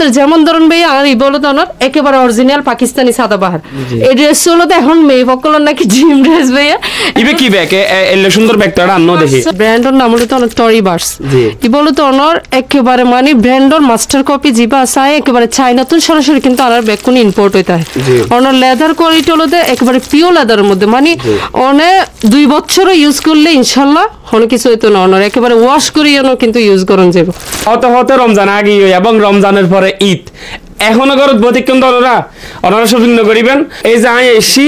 ক্ষেত্রে যেমন ধরুন ভাই আর এই বলো তো আমার একেবারে অরিজিনাল পাকিস্তানি সাদাবাহার এই ড্রেস হলো তো এখন মেয়ে পকলার নাকি জিম ড্রেস ভাইয়া ইবে কি ব্যাগ এলে সুন্দর ব্যাগটা আনো দেখি ব্র্যান্ডের নাম হলো তো অনেক টরি বার্স কি বলো তো অনর একেবারে মানে ব্র্যান্ডের মাস্টার কপি জিবা চাই একেবারে চাইনা তো সরাসরি কিন্তু আর ব্যাগ কোন ইম্পোর্ট হইতা হয় অনর লেদার কোয়ালিটি হলো তো একেবারে পিওর লেদারের মধ্যে মানে অনে 2 বছরও ইউজ করলে ইনশাআল্লাহ কোনো কিছু হইতো না অনর একেবারে ওয়াশ করিও কিন্তু ইউজ করন যাবে হতে হতে রমজান আগে এবং রমজানের পরে ঈদ এখনো ঘরত ব্যতিক্রম অনারা শপিং করিবেন এই যে আই এসি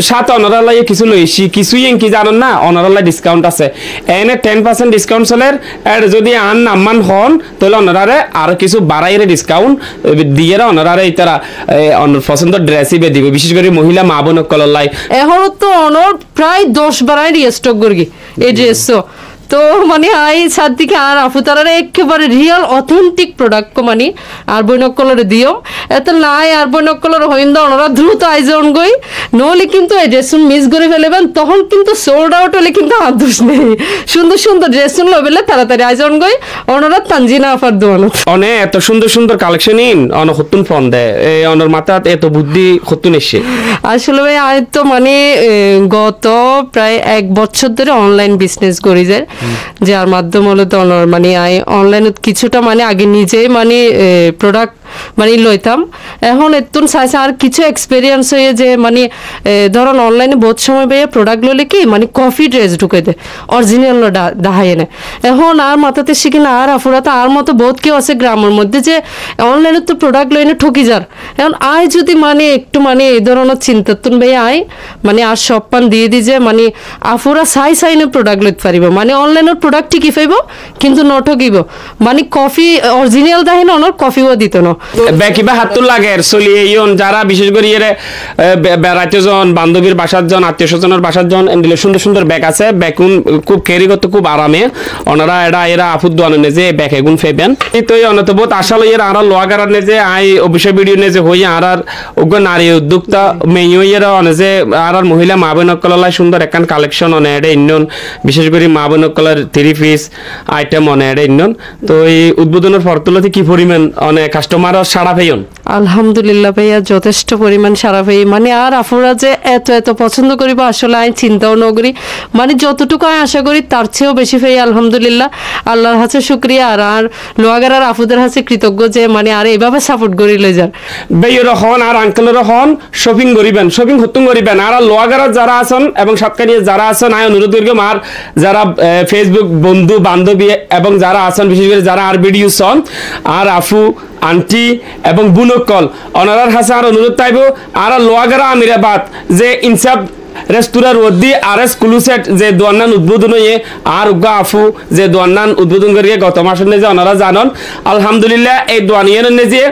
সাথে অনারালাই কিছু লইছি কিছুই কি জানেন না অনারালাই ডিসকাউন্ট আছে এনে 10% ডিসকাউন্ট চলের আর যদি আন নাম্মান হন তাহলে অনারারে আর কিছু বাড়াইরে ডিসকাউন্ট দিয়ে অনারারে ইতারা অনর পছন্দ ড্রেসই বে দিবে বিশেষ করে মহিলা মা বোন কললাই এখন তো অনর প্রায় 10 বারাই রিস্টক করগি এই ড্রেস তো মানে আই সাদিকে আর আপু তারা একেবারে রিয়েল অথেন্টিক প্রোডাক্ট মানে আর বৈনক কলরে দিও এত নাই আর বৈনক কলর হইন্দা ওনারা দ্রুত আইজন গই নলে কিন্তু এই ড্রেস মিস করে ফেলেবেন তখন কিন্তু সোল্ড আউট হলে কিন্তু আর দোষ নেই সুন্দর সুন্দর ড্রেস লবেলে তাড়াতাড়ি আইজন গই ওনারা তানজিনা আফার দোয়ানো অনে এত সুন্দর সুন্দর কালেকশন ইন অন হতুন ফোন দে এই অনর মাথাত এত বুদ্ধি হতুন এসে আসলে ভাই আই তো মানে গত প্রায় 1 বছর ধরে অনলাইন বিজনেস করি যায় যার মাধ্যমে হলো তো মানে আই অনলাইনে কিছুটা মানে আগে নিজেই মানে প্রোডাক্ট মানে লইতাম এখন এতুন চাইছে আর কিছু এক্সপেরিয়েন্স হয়ে যে মানে ধরুন অনলাইনে বহুত সময় পেয়ে প্রোডাক্ট লইলে কি মানে কফি ড্রেস ঢুকে দেয় অরিজিনাল দেখাই এনে এখন আর মাথাতে শিখি না আর আফুরাতে আর মতো বহুত কেউ আছে গ্রামের মধ্যে যে অনলাইনে তো প্রোডাক্ট লইনে ঠকি যার এখন আয় যদি মানে একটু মানে এই ধরনের চিন্তাতুন ভাই আয় মানে আর সব পান দিয়ে দি যে মানে আফুরা সাইনে প্রোডাক্ট লইতে পারিব মানে অনলাইনের প্রোডাক্ট ঠিকই পাইব কিন্তু ন ঠকিব মানে কফি অরিজিনাল দেখাই না ওনার কফিও দিত না বেকিবা হাতুল লাগে চলি ইয়ন যারা বিশেষ করে এর বেড়াইতে জন বান্ধবীর বাসার জন আত্মীয় স্বজনের বাসার জন এন্ডিলে সুন্দর সুন্দর ব্যাগ আছে ব্যাগুন খুব ক্যারি করতে খুব আরামে ওনারা এরা আফুদ দোয়ানে যে ব্যাগ এগুন ফেবেন তো এই অনত বহুত আশা লই এর আর লোয়াগার নে যে আই অবশ্যই ভিডিও নে যে হই আর ওগ নারী উদ্যোক্তা মেইও এর অনে যে আর মহিলা মা বোনকলাই সুন্দর একখান কালেকশন অনে এডে ইন্নন বিশেষ করে মা বোনকলার 3 পিস আইটেম অনে এডে ইন্নন তো এই উদ্বোধনের ফরতুলতে কি পরিমাণ অনে কাস্টমার সারা পেয়ন আলহামদুলিল্লাহ ভাইয়া যথেষ্ট পরিমাণ সারা পাই মানে আর আফুরা যে এত পছন্দ করিব আসলে আমি চিন্তাও ন করি মানে যতটুকু আমি আশা করি তার চেয়েও বেশি পাই আলহামদুলিল্লাহ আল্লাহর কাছে শুকরিয়া আর লোয়াগার আর আফুদের কাছে কৃতজ্ঞ যে মানে আর এইভাবে সাপোর্ট করি লই যার ভাইয়ের হন আর আঙ্কেলের হন শপিং করিবেন শপিং হতুন করিবেন আর লোয়াগার যারা আছেন এবং সাতকানিয়া যারা আছেন আয় অনুরোধ করি আর যারা ফেসবুক বন্ধু বান্ধবী এবং যারা আছেন বিশেষ করে যারা আর ভিডিও সন আর আফু আন্টি এবং বুনকল অনারার হাসা আর অনুরোধ তাইব আর লোয়াগারা আমিরাবাদ যে ইনসাফ রেস্টুরার ওদি আরএস কুলুসেট যে দোয়ান্নান উদ্বোধন হয়ে আর উগা আফু যে দোয়ান্নান উদ্বোধন করিয়ে গত মাসের যে ওনারা জানন আলহামদুলিল্লাহ এই দোয়ানিয়ার যে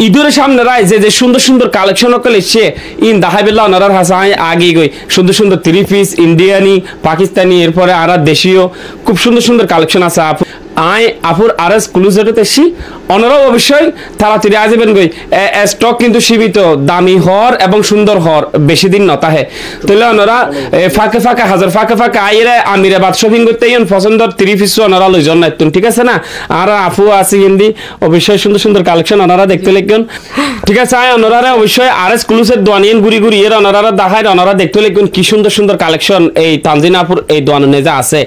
ঈদের সামনে রায় যে সুন্দর সুন্দর কালেকশন এসছে ইন দাহাইবেল্লা ওনারার হাসায় আগে গই সুন্দর সুন্দর 3 পিস ইন্ডিয়ানি পাকিস্তানি এরপরে আর দেশীয় খুব সুন্দর সুন্দর কালেকশন আছে আপু আই আপুর আরএস ক্লুজেটে এসি ওনারাও অবশ্যই তাড়াতাড়ি আসবেন গই স্টক কিন্তু সীমিত দামি হর এবং সুন্দর হর বেশি দিন নতাহে তাহলে ওনারা ফাঁকে হাজার ফাঁকে আইরে আমিরাবাদ শপিং করতে ইন পছন্দ 3 পিস ওনারা লইজন না ঠিক আছে না আর আপু আছে হিন্দি অবশ্যই সুন্দর সুন্দর কালেকশন ওনারা দেখতে লিখুন ঠিক আছে আই ওনারা অবশ্যই আরএস ক্লুজের দোয়ানিয়ান গুড়ি এর ওনারা দেখায় ওনারা দেখতে লিখুন কি সুন্দর সুন্দর কালেকশন এই তানজিনাপুর এই দোয়ানে যা আছে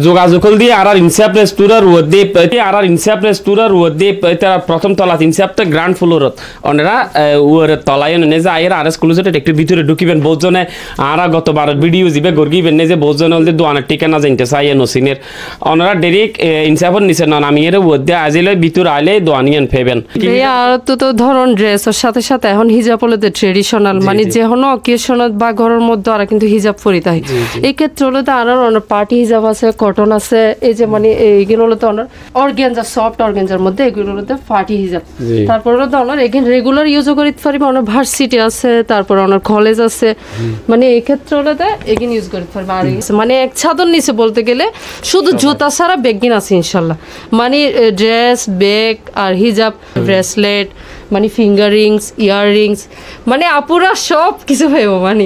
যোগাযোগ দিয়ে আর ইনসাফ রেস্টুরার ওদ্দীপ আর ইনসাফ রেস্টুরার ওদ্দীপ তারা প্রথম তলা ইনসাফটা গ্রাউন্ড ফ্লোরত ওনারা ওর তলায় নে যে আইরা আরএস ক্লুজেট একটু ভিতরে ঢুকিবেন বহুজনে আর গতবার ভিডিও দিবে গর্গিবেন নে যে বহুজনে হলদে দোয়ানের ঠিকানা জানতে চাই নসিনের ওনারা ডেরিক ইনসাফর নিচে না আমি এর ওদ্দে আজিলে ভিতর আইলে দোয়ানিয়ান ফেবেন আর তো ধরুন ড্রেসের সাথে সাথে এখন হিজাব হলো ট্রেডিশনাল মানে যে কোনো অকেশনাল বা ঘরের মধ্যে আর কিন্তু হিজাব পরিতে হয় এই ক্ষেত্রে হলো তো আর পার্টি হিজাব আছে কটন আছে এই যে মানে এইগুলো হলো তো অর্গানজা সফট অর্গানজার মধ্যে এগুলো হলো পার্টি হিজাব তারপর হলো তো এখানে রেগুলার ইউজও করতে পারবে অনেক ভার্সিটি আছে তারপর অনেক কলেজ আছে মানে এই ক্ষেত্রে হলো তো এখানে ইউজ করতে পারবে আর মানে এক ছাদর নিচে বলতে গেলে শুধু জুতা ছাড়া বেগিন আছে ইনশাল্লাহ মানে ড্রেস ব্যাগ আর হিজাব ব্রেসলেট মানে ফিঙ্গার রিংস ইয়ার রিংস মানে আপুরা সব কিছু পাইব মানে